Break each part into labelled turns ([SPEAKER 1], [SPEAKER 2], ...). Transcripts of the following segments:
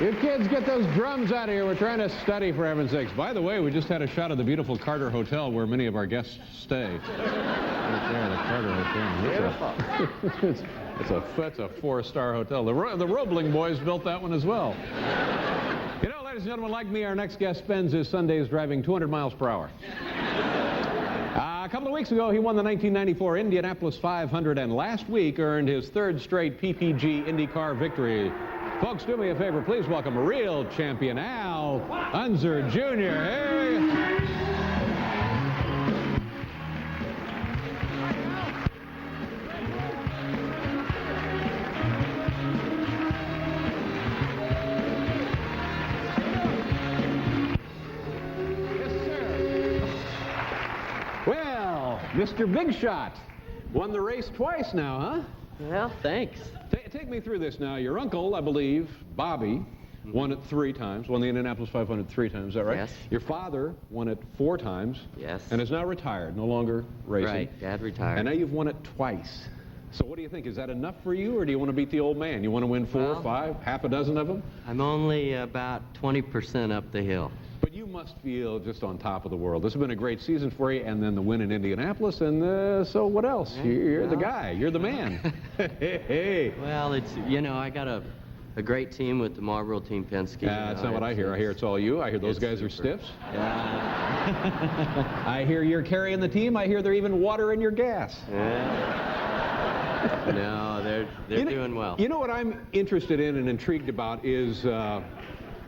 [SPEAKER 1] You kids, get those drums out of here. We're trying to study, for heaven's sakes. By the way, we just had a shot of the beautiful Carter Hotel where many of our guests stay. Right there, the Carter Hotel. Beautiful. It's a four-star hotel. The Roebling boys built that one as well. You know, ladies and gentlemen, like me, our next guest spends his Sundays driving 200 miles per hour. A couple of weeks ago, he won the 1994 Indianapolis 500, and last week earned his third straight PPG IndyCar victory. Folks, do me a favor. Please welcome a real champion, Al Unser Jr. Hey. Yes, sir. Well, Mr. Big Shot won the race twice now, huh?
[SPEAKER 2] Well, thanks.
[SPEAKER 1] Take me through this now. Your uncle, I believe, Bobby, won it 3 times, won the Indianapolis 500 3 times, is that right?
[SPEAKER 2] Yes.
[SPEAKER 1] Your father won it 4 times.
[SPEAKER 2] Yes.
[SPEAKER 1] And is now retired, no longer racing.
[SPEAKER 2] Right, Dad retired.
[SPEAKER 1] And now you've won it twice. So what do you think? Is that enough for you, or do you want to beat the old man? You want to win 4, 5, half a dozen of them?
[SPEAKER 2] I'm only about 20% up the hill.
[SPEAKER 1] But you must feel just on top of the world. This has been a great season for you, and then the win in Indianapolis, and so what else? You're the guy. You're the man. Hey.
[SPEAKER 2] Well, it's, you know, I got a great team with the Marlboro Team Penske.
[SPEAKER 1] That's not what I hear. I hear it's all you. I hear those guys are stiffs.
[SPEAKER 2] Yeah.
[SPEAKER 1] I hear you're carrying the team. I hear they're even watering your gas.
[SPEAKER 2] Yeah. No, they're doing well.
[SPEAKER 1] You know what I'm interested in and intrigued about is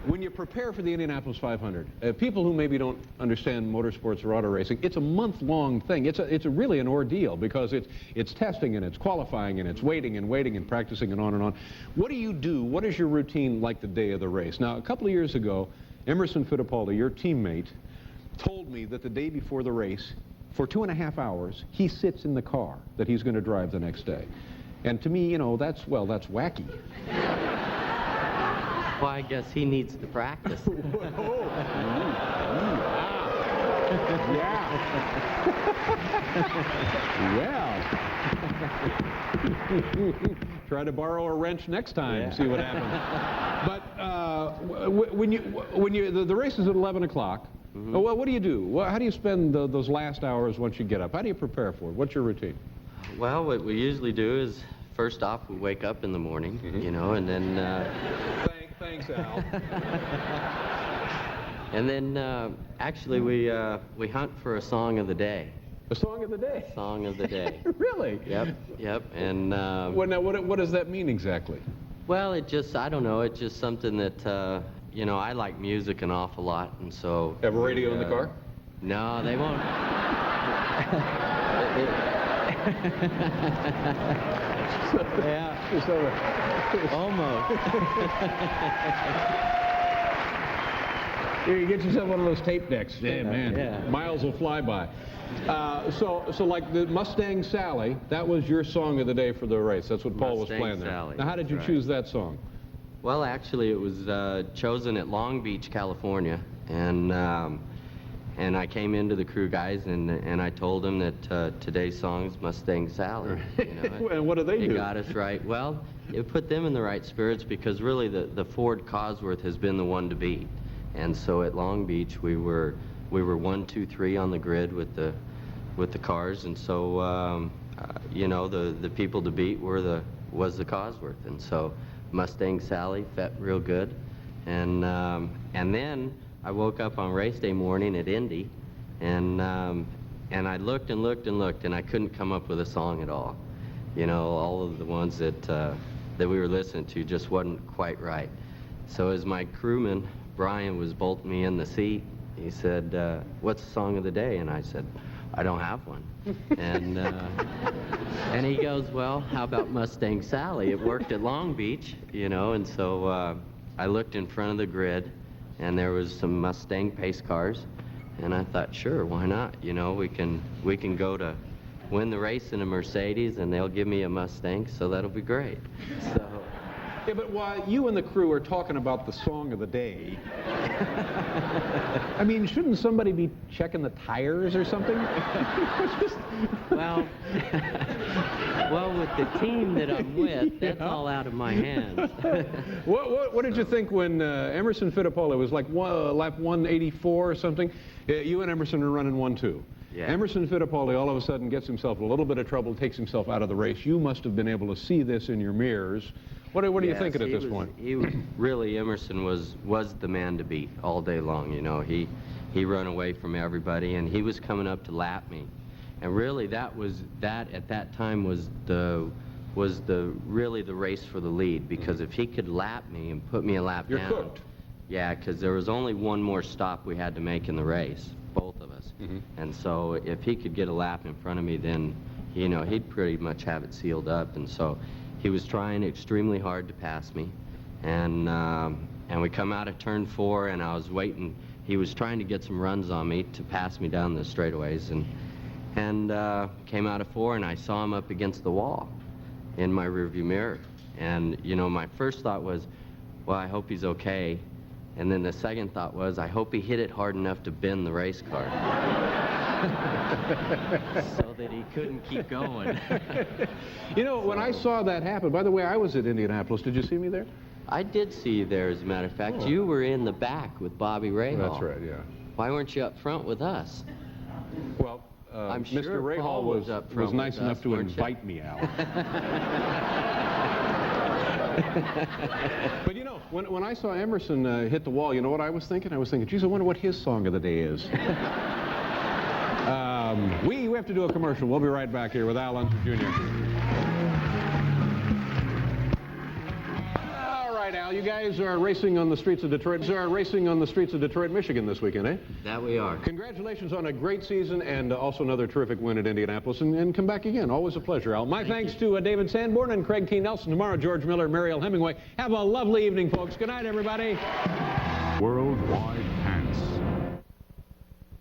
[SPEAKER 1] when you prepare for the Indianapolis 500, people who maybe don't understand motorsports or auto racing, it's a month-long thing. It's really an ordeal because it's testing and it's qualifying and it's waiting and practicing and on and on. What do you do? What is your routine like the day of the race? Now, a couple of years ago, Emerson Fittipaldi, your teammate, told me that the day before the race, for 2.5 hours, he sits in the car that he's going to drive the next day. And to me, you know, that's wacky.
[SPEAKER 2] Well, I guess he needs to practice.
[SPEAKER 1] Yeah. Well. Try to borrow a wrench next time. See what happens. But when the race is at 11 o'clock. Well, what do you do? How do you spend those last hours once you get up? How do you prepare for it? What's your routine?
[SPEAKER 2] Well, what we usually do is, first off, we wake up in the morning, you know, and then...
[SPEAKER 1] Thanks, Al.
[SPEAKER 2] And then, actually, we hunt for a song of the day.
[SPEAKER 1] A song of the day?
[SPEAKER 2] Song of the day.
[SPEAKER 1] Really?
[SPEAKER 2] Yep, and...
[SPEAKER 1] what does that mean exactly?
[SPEAKER 2] Well, I don't know, it's just something that, you know, I like music an awful lot, and so...
[SPEAKER 1] Have a radio in the car?
[SPEAKER 2] No, they won't. Yeah. Almost.
[SPEAKER 1] Here, you get yourself one of those tape decks. Damn, man.
[SPEAKER 2] Yeah.
[SPEAKER 1] Miles will fly by. So like the Mustang Sally, that was your song of the day for the race. That's what Paul was playing there.
[SPEAKER 2] Sally,
[SPEAKER 1] now, how did you choose that song?
[SPEAKER 2] Well, actually, it was chosen at Long Beach, California, and I came into the crew guys and I told them that today's song's Mustang Sally. You know,
[SPEAKER 1] and what do they do?
[SPEAKER 2] It got us right. Well, it put them in the right spirits because really the Ford Cosworth has been the one to beat, and so at Long Beach we were 1, 2, 3 on the grid with the cars, and so you know, the people to beat was the Cosworth, and so Mustang Sally fit real good, and then I woke up on race day morning at Indy, and I looked and looked and looked, and I couldn't come up with a song at all. You know, all of the ones that we were listening to just wasn't quite right. So as my crewman, Brian, was bolting me in the seat, he said, what's the song of the day? And I said, I don't have one. And he goes, well, how about Mustang Sally? It worked at Long Beach, you know, and so I looked in front of the grid, and there was some Mustang pace cars, and I thought, sure, why not? You know, we can go to win the race in a Mercedes, and they'll give me a Mustang, so that'll be great. So
[SPEAKER 1] Yeah, but while you and the crew are talking about the song of the day, I mean, shouldn't somebody be checking the tires or something?
[SPEAKER 2] Well, well, with the team that I'm with, that's all out of my hands.
[SPEAKER 1] What did you think when Emerson Fittipaldi was like lap 184 or something? You and Emerson are running 1-2.
[SPEAKER 2] Yeah.
[SPEAKER 1] Emerson Fittipaldi all of a sudden gets himself in a little bit of trouble, takes himself out of the race. You must have been able to see this in your mirrors. What are you thinking at this point?
[SPEAKER 2] He really, Emerson was the man to beat all day long. You know, he run away from everybody, and he was coming up to lap me, and really that at that time was really the race for the lead, because if he could lap me and put me a lap down,
[SPEAKER 1] you're cooked.
[SPEAKER 2] Yeah, because there was only one more stop we had to make in the race, both of us, and so if he could get a lap in front of me, then you know he'd pretty much have it sealed up, and so. He was trying extremely hard to pass me, and we come out of turn 4, and I was waiting. He was trying to get some runs on me to pass me down the straightaways, and came out of 4, and I saw him up against the wall in my rearview mirror. And you know, my first thought was, well, I hope he's okay. And then the second thought was, I hope he hit it hard enough to bend the race car. So that he couldn't keep going.
[SPEAKER 1] You know, when I saw that happen, by the way, I was at Indianapolis. Did you see me there?
[SPEAKER 2] I did see you there, as a matter of fact. Oh. You were in the back with Bobby Rahal.
[SPEAKER 1] That's right, yeah.
[SPEAKER 2] Why weren't you up front with us?
[SPEAKER 1] Well,
[SPEAKER 2] I'm
[SPEAKER 1] Mr.
[SPEAKER 2] sure
[SPEAKER 1] Rahal was nice enough to invite me out. But you know, when I saw Emerson hit the wall, you know what I was thinking? I was thinking, geez, I wonder what his song of the day is. We have to do a commercial. We'll be right back here with Unser Jr. All right, Al, you guys are racing on the streets of Detroit. You are racing on the streets of Detroit, Michigan this weekend, eh?
[SPEAKER 2] That we are.
[SPEAKER 1] Congratulations on a great season and also another terrific win at Indianapolis. And come back again. Always a pleasure, Al. My thanks to David Sanborn and Craig T. Nelson. Tomorrow, George Miller and Mariel Hemingway. Have a lovely evening, folks. Good night, everybody.
[SPEAKER 3] Worldwide